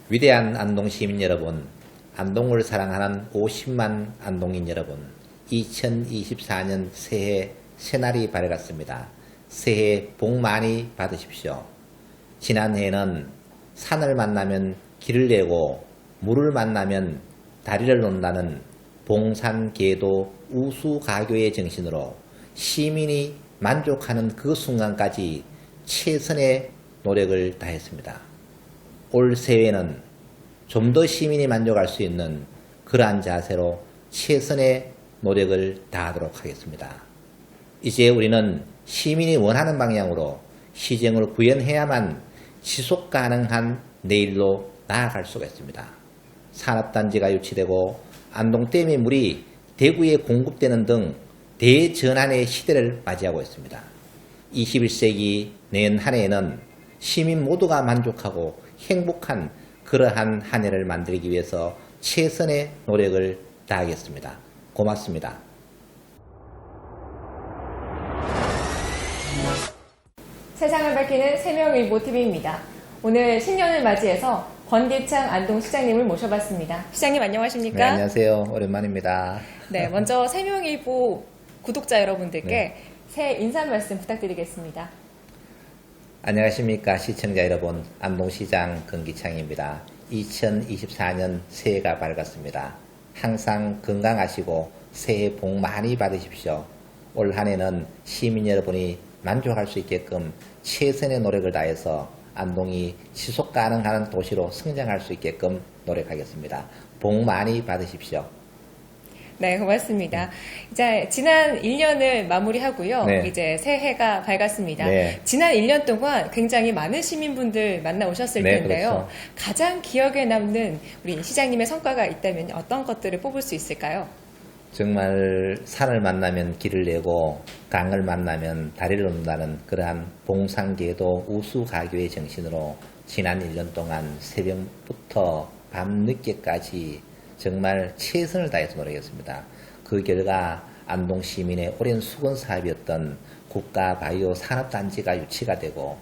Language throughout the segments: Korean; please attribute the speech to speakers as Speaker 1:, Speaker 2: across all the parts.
Speaker 1: 위대한 안동 시민 여러분, 안동을 사랑하는 50만 안동인 여러분, 2024년 새해 새날이 밝았습니다. 새해 복 많이 받으십시오. 지난해에는 산을 만나면 길을 내고 물을 만나면 다리를 논다는 봉산계도 우수가교의 정신으로 시민이 만족하는 그 순간까지 최선의 노력을 다했습니다. 올 새해에는 좀 더 시민이 만족할 수 있는 그러한 자세로 최선의 노력을 다하도록 하겠습니다. 이제 우리는 시민이 원하는 방향으로 시정을 구현해야만 지속 가능한 내일로 나아갈 수가 있습니다. 산업단지가 유치되고 안동댐의 물이 대구에 공급되는 등 대전환의 시대를 맞이하고 있습니다. 21세기 내년 한 해에는 시민 모두가 만족하고 행복한 그러한 한 해를 만들기 위해서 최선의 노력을 다하겠습니다. 고맙습니다.
Speaker 2: 세상을 밝히는 세명일보TV입니다. 오늘 신년을 맞이해서 권기창 안동시장님을 모셔봤습니다. 시장님 안녕하십니까?
Speaker 1: 네, 안녕하세요. 오랜만입니다.
Speaker 2: 네, 먼저 세명일보 구독자 여러분들께 새해 인사 말씀 부탁드리겠습니다.
Speaker 1: 안녕하십니까 시청자 여러분, 안동시장 권기창입니다. 2024년 새해가 밝았습니다. 항상 건강하시고 새해 복 많이 받으십시오. 올 한해는 시민 여러분이 만족할 수 있게끔 최선의 노력을 다해서 안동이 지속 가능한 도시로 성장할 수 있게끔 노력하겠습니다. 복 많이 받으십시오.
Speaker 2: 네, 고맙습니다. 이제 지난 1년을 마무리하고요.
Speaker 1: 네.
Speaker 2: 이제 새해가 밝았습니다.
Speaker 1: 네.
Speaker 2: 지난 1년 동안 굉장히 많은 시민분들 만나오셨을
Speaker 1: 네,
Speaker 2: 텐데요.
Speaker 1: 그렇죠.
Speaker 2: 가장 기억에 남는 우리 시장님의 성과가 있다면 어떤 것들을 뽑을 수 있을까요?
Speaker 1: 정말 산을 만나면 길을 내고 강을 만나면 다리를 놓는다는 그러한 봉산계도 우수가교의 정신으로 지난 1년 동안 새벽부터 밤늦게까지 정말 최선을 다해서 노력했습니다. 그 결과 안동 시민의 오랜 수건 사업이었던 국가 바이오 산업단지가 유치가 되고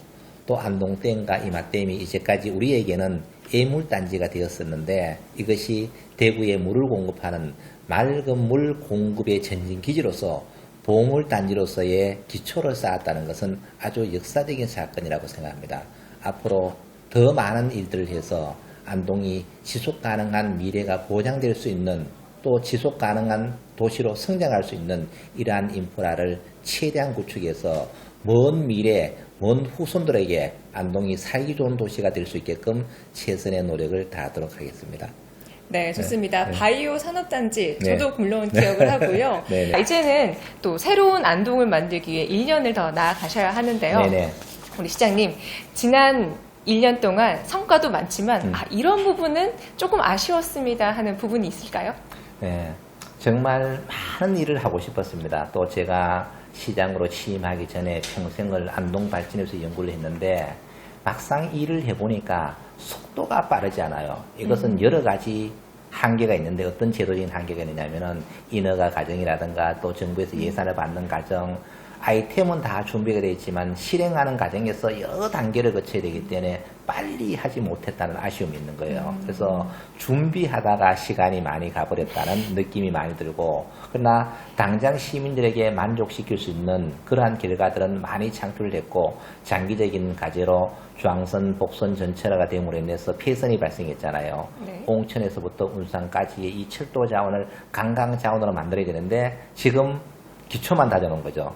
Speaker 1: 또 안동댐과 이마댐이 이제까지 우리에게는 애물단지가 되었었는데 이것이 대구에 물을 공급하는 맑은 물 공급의 전진기지로서 보물단지로서의 기초를 쌓았다는 것은 아주 역사적인 사건이라고 생각합니다. 앞으로 더 많은 일들을 해서 안동이 지속가능한 미래가 보장될 수 있는 또 지속가능한 도시로 성장할 수 있는 이러한 인프라를 최대한 구축해서 먼 미래, 먼 후손들에게 안동이 살기 좋은 도시가 될 수 있게끔 최선의 노력을 다하도록 하겠습니다.
Speaker 2: 네, 좋습니다.
Speaker 1: 네.
Speaker 2: 바이오 산업단지
Speaker 1: 네.
Speaker 2: 저도 물론 기억을 하고요.
Speaker 1: 네, 네.
Speaker 2: 이제는 또 새로운 안동을 만들기 위해 1년을 더 나아가셔야 하는데요.
Speaker 1: 네네.
Speaker 2: 우리 시장님, 지난 1년 동안 성과도 많지만 이런 부분은 조금 아쉬웠습니다 하는 부분이 있을까요?
Speaker 1: 네, 정말 많은 일을 하고 싶었습니다. 또 제가 시장으로 취임하기 전에 평생을 안동 발전에서 연구를 했는데 막상 일을 해보니까 속도가 빠르지 않아요. 이것은 여러 가지 한계가 있는데 어떤 제도적인 한계가 있느냐면은 인허가 과정이라든가 또 정부에서 예산을 받는 과정, 아이템은 다 준비가 되어 있지만 실행하는 과정에서 여러 단계를 거쳐야 되기 때문에 빨리 하지 못했다는 아쉬움이 있는 거예요. 그래서 준비하다가 시간이 많이 가버렸다는 느낌이 많이 들고, 그러나 당장 시민들에게 만족시킬 수 있는 그러한 결과들은 많이 창출됐고, 장기적인 과제로 중앙선, 복선 전철화가 됨으로 인해서 폐선이 발생했잖아요.
Speaker 2: 네.
Speaker 1: 옹천에서부터 운산까지의 이 철도 자원을 관광 자원으로 만들어야 되는데 지금 기초만 다져놓은 거죠.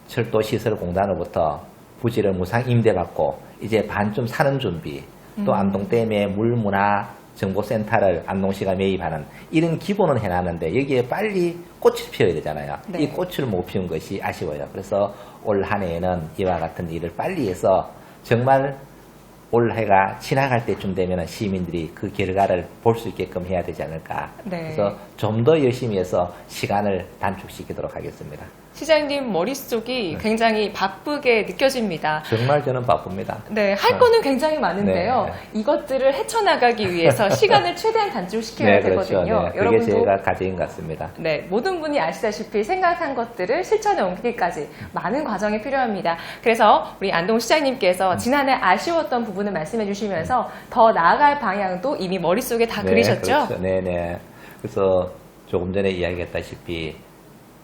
Speaker 1: 철도 시설 공단으로부터 부지를 무상 임대받고 이제 반쯤 사는 준비, 또 안동댐의 물문화 정보센터를 안동시가 매입하는 이런 기본은 해놨는데 여기에 빨리 꽃을 피워야 되잖아요.
Speaker 2: 네.
Speaker 1: 이 꽃을 못 피운 것이 아쉬워요. 그래서 올 한 해에는 이와 같은 일을 빨리 해서 정말 올 해가 지나갈 때쯤 되면 시민들이 그 결과를 볼 수 있게끔 해야 되지 않을까.
Speaker 2: 네.
Speaker 1: 그래서 좀 더 열심히 해서 시간을 단축시키도록 하겠습니다.
Speaker 2: 시장님 머릿속이 굉장히 바쁘게 느껴집니다.
Speaker 1: 정말 저는 바쁩니다.
Speaker 2: 네, 할 거는 굉장히 많은데요.
Speaker 1: 네.
Speaker 2: 이것들을 헤쳐나가기 위해서 시간을 최대한 단축시켜야
Speaker 1: 네, 그렇죠.
Speaker 2: 되거든요.
Speaker 1: 네, 그게
Speaker 2: 여러분도
Speaker 1: 제가 과제인 것 같습니다.
Speaker 2: 네, 모든 분이 아시다시피 생각한 것들을 실천에 옮기기까지 많은 과정이 필요합니다. 그래서 우리 안동 시장님께서 지난해 아쉬웠던 부분을 말씀해 주시면서 더 나아갈 방향도 이미 머릿속에 다 그리셨죠?
Speaker 1: 그렇죠. 네네. 그래서 조금 전에 이야기했다시피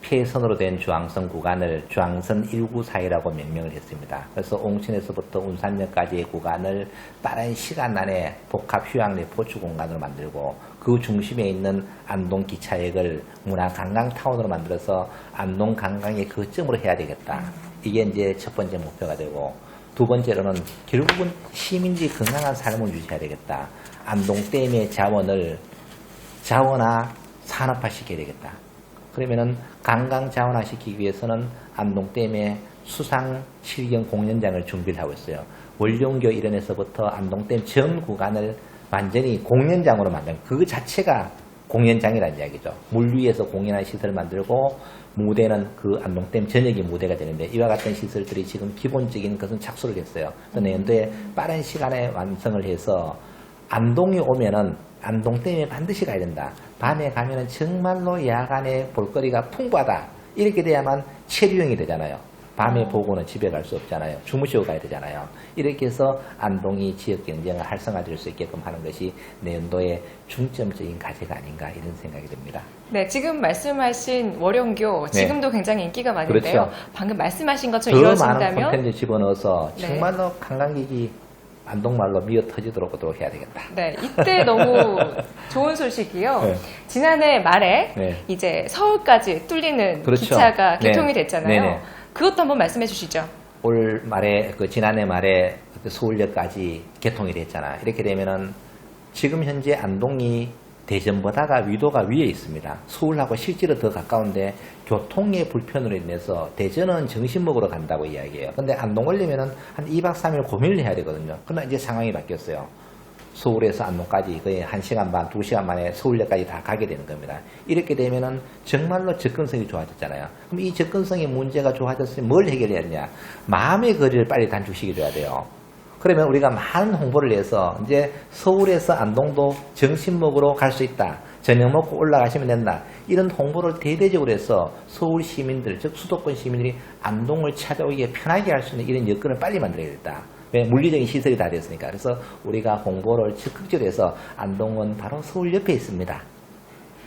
Speaker 1: 폐선으로 된 중앙선 구간을 중앙선 194이라고 명명을 했습니다. 그래서 옹천에서부터 운산역까지의 구간을 빠른 시간 안에 복합 휴양림 포추 공간으로 만들고 그 중심에 있는 안동 기차역을 문화관광타운으로 만들어서 안동 관광의 거점으로 해야 되겠다. 이게 이제 첫 번째 목표가 되고 두 번째로는 결국은 시민들이 건강한 삶을 유지해야 되겠다. 안동댐의 자원화 산업화시켜야 되겠다. 그러면은 관광 자원화시키기 위해서는 안동댐의 수상 실경 공연장을 준비를 하고 있어요. 원룡교 일원에서부터 안동댐 전 구간을 완전히 공연장으로 만든 그 자체가 공연장이라는 이야기죠. 물 위에서 공연할 시설을 만들고 무대는 그 안동댐 전역이 무대가 되는데 이와 같은 시설들이 지금 기본적인 것은 착수를 했어요. 내년도에 빠른 시간에 완성을 해서 안동에 오면은 안동댐에 반드시 가야 된다. 밤에 가면은 정말로 야간에 볼거리가 풍부하다. 이렇게 돼야만 체류형이 되잖아요. 밤에 보고는 집에 갈 수 없잖아요. 주무시고 가야 되잖아요. 이렇게 해서 안동이 지역 경쟁을 활성화될 수 있게끔 하는 것이 내년도의 중점적인 과제가 아닌가 이런 생각이 듭니다.
Speaker 2: 네, 지금 말씀하신 월영교 지금도 굉장히 인기가 많은데요.
Speaker 1: 그렇죠.
Speaker 2: 방금 말씀하신 것처럼
Speaker 1: 더 많은
Speaker 2: 이루어진다면
Speaker 1: 콘텐츠 집어넣어서
Speaker 2: 네.
Speaker 1: 정말로 관광객이 안동말로 미어 터지도록 해야 되겠다.
Speaker 2: 네, 이때 너무 좋은 소식이요.
Speaker 1: 네.
Speaker 2: 지난해 말에
Speaker 1: 네.
Speaker 2: 이제 서울까지 뚫리는
Speaker 1: 그렇죠.
Speaker 2: 기차가
Speaker 1: 네.
Speaker 2: 개통이 됐잖아요.
Speaker 1: 네네.
Speaker 2: 그것도 한번 말씀해 주시죠.
Speaker 1: 올 말에 지난해 말에 서울역까지 개통이 됐잖아. 이렇게 되면은 지금 현재 안동이 대전보다가 위도가 위에 있습니다. 서울하고 실제로 더 가까운데 교통의 불편으로 인해서 대전은 점심 먹으러 간다고 이야기해요. 근데 안동 오려면은 한 2박 3일 고민을 해야 되거든요. 그러나 이제 상황이 바뀌었어요. 서울에서 안동까지 거의 1시간 반, 2시간 만에 서울역까지 다 가게 되는 겁니다. 이렇게 되면은 정말로 접근성이 좋아졌잖아요. 그럼 이 접근성의 문제가 좋아졌으면 뭘 해결해야 되냐? 마음의 거리를 빨리 단축시켜줘야 돼요. 그러면 우리가 많은 홍보를 해서 이제 서울에서 안동도 점심 먹으러 갈 수 있다. 저녁 먹고 올라가시면 된다. 이런 홍보를 대대적으로 해서 서울 시민들, 즉 수도권 시민들이 안동을 찾아오기에 편하게 할 수 있는 이런 여건을 빨리 만들어야겠다. 왜? 물리적인 시설이 다 됐으니까. 그래서 우리가 홍보를 적극적으로 해서 안동은 바로 서울 옆에 있습니다.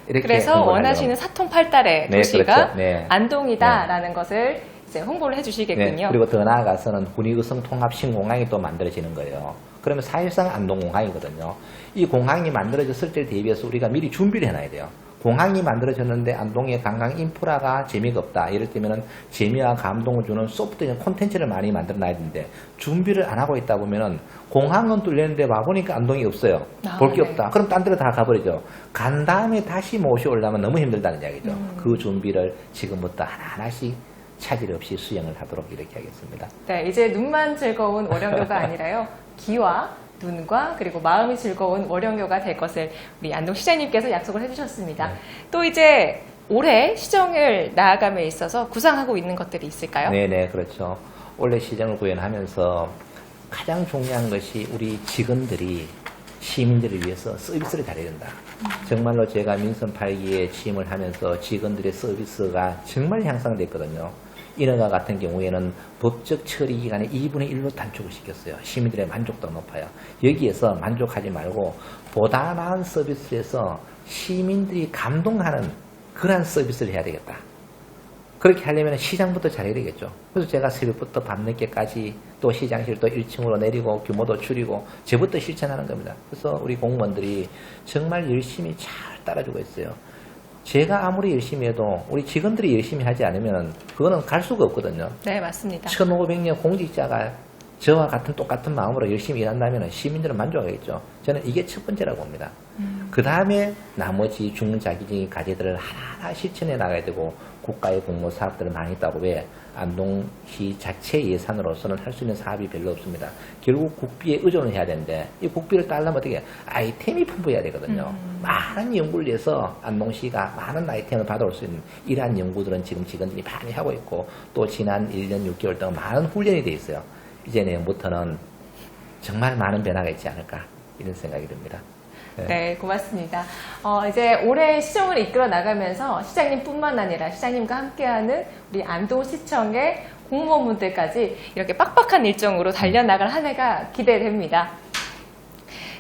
Speaker 1: 이렇게
Speaker 2: 그래서 원하시는 사통팔달의
Speaker 1: 네,
Speaker 2: 도시가
Speaker 1: 그렇죠. 네.
Speaker 2: 안동이다라는 것을 이제 홍보를 해주시겠군요.
Speaker 1: 네, 그리고 더 나아가서는 군위구성 통합 신공항이 또 만들어지는 거예요. 그러면 사실상 안동공항이거든요. 이 공항이 만들어졌을 때 대비해서 우리가 미리 준비를 해놔야 돼요. 공항이 만들어졌는데 안동의 관광 인프라가 재미가 없다. 이럴 때면은 재미와 감동을 주는 소프트웨어 콘텐츠를 많이 만들어 놔야 되는데 준비를 안 하고 있다 보면은 공항은 뚫렸는데 와보니까 안동이 없어요. 볼 게
Speaker 2: 네.
Speaker 1: 없다. 그럼 딴 데로 다 가버리죠. 간 다음에 다시 모시 오려면 너무 힘들다는 이야기죠. 그 준비를 지금부터 하나하나씩 차질 없이 수행을 하도록 이렇게 하겠습니다.
Speaker 2: 네, 이제 눈만 즐거운 월영교가 아니라요. 귀와 눈과 그리고 마음이 즐거운 월영교가 될 것을 우리 안동 시장님께서 약속을 해주셨습니다.
Speaker 1: 네.
Speaker 2: 또 이제 올해 시정을 나아감에 있어서 구상하고 있는 것들이 있을까요?
Speaker 1: 네네, 그렇죠. 올해 시정을 구현하면서 가장 중요한 것이 우리 직원들이 시민들을 위해서 서비스를 잘해야 된다. 정말로 제가 민선 8기에 취임을 하면서 직원들의 서비스가 정말 향상됐거든요. 인허가 같은 경우에는 법적 처리 기간의 2분의 1로 단축을 시켰어요. 시민들의 만족도가 높아요. 여기에서 만족하지 말고 보다 나은 서비스에서 시민들이 감동하는 그러한 서비스를 해야 되겠다. 그렇게 하려면 시장부터 잘해야 되겠죠. 그래서 제가 새벽부터 밤늦게까지 또 시장실 또 1층으로 내리고 규모도 줄이고 저부터 실천하는 겁니다. 그래서 우리 공무원들이 정말 열심히 잘 따라주고 있어요. 제가 아무리 열심히 해도 우리 직원들이 열심히 하지 않으면 그거는 갈 수가 없거든요.
Speaker 2: 네, 맞습니다.
Speaker 1: 1500년 공직자가 저와 같은 똑같은 마음으로 열심히 일한다면 시민들은 만족하겠죠. 저는 이게 첫 번째라고 봅니다. 그 다음에 나머지 중자기적인 과제들을 하나하나 실천해 나가야 되고 국가의 공모 사업들은 많이 있다고 왜 안동시 자체 예산으로서는 할 수 있는 사업이 별로 없습니다. 결국 국비에 의존을 해야 되는데 이 국비를 따려면 어떻게 아이템이 풍부해야 되거든요. 많은 연구를 위해서 안동시가 많은 아이템을 받아올 수 있는 이러한 연구들은 지금 직원들이 많이 하고 있고 또 지난 1년 6개월 동안 많은 훈련이 돼 있어요. 이제 내년부터는 정말 많은 변화가 있지 않을까 이런 생각이 듭니다.
Speaker 2: 네, 고맙습니다. 이제 올해 시정을 이끌어 나가면서 시장님뿐만 아니라 시장님과 함께하는 우리 안동시청의 공무원분들까지 이렇게 빡빡한 일정으로 달려나갈 한 해가 기대됩니다.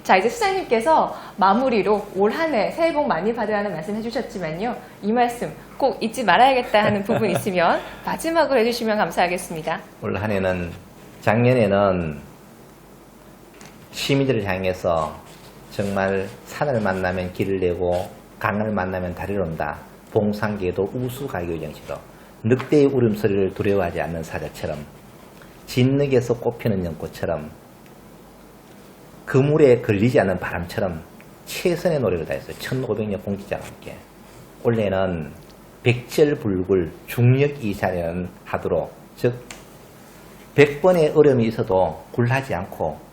Speaker 2: 자, 이제 시장님께서 마무리로 올 한 해 새해 복 많이 받으라는 말씀 해주셨지만요. 이 말씀 꼭 잊지 말아야겠다 하는 부분 있으면 마지막으로 해주시면 감사하겠습니다.
Speaker 1: 올 한 해는 작년에는 시민들을 향해서 정말 산을 만나면 길을 내고 강을 만나면 다리를 온다. 봉상계도 우수가교 정치로 늑대의 울음소리를 두려워하지 않는 사자처럼 진흙에서 꽃피는 연꽃처럼 그물에 걸리지 않는 바람처럼 최선의 노력을 다했어요. 1500년 공직자와 함께. 올해는 백절불굴 중력이사는 하도록 즉 100번의 어려움이 있어도 굴하지 않고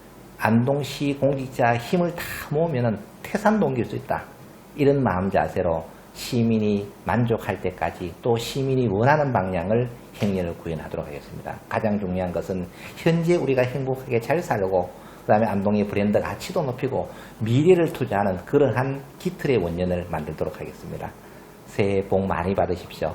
Speaker 1: 안동시 공직자 힘을 다 모으면 태산도 옮길 수 있다. 이런 마음 자세로 시민이 만족할 때까지 또 시민이 원하는 방향을 행렬을 구현하도록 하겠습니다. 가장 중요한 것은 현재 우리가 행복하게 잘 살고 그 다음에 안동의 브랜드 가치도 높이고 미래를 투자하는 그러한 기틀의 원년을 만들도록 하겠습니다. 새해 복 많이 받으십시오.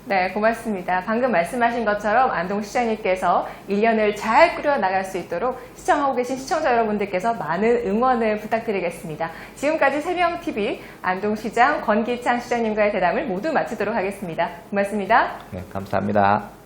Speaker 2: 네, 고맙습니다. 방금 말씀하신 것처럼 안동시장님께서 1년을 잘 꾸려나갈 수 있도록 시청하고 계신 시청자 여러분들께서 많은 응원을 부탁드리겠습니다. 지금까지 세명TV 안동시장 권기창 시장님과의 대담을 모두 마치도록 하겠습니다. 고맙습니다.
Speaker 1: 네, 감사합니다.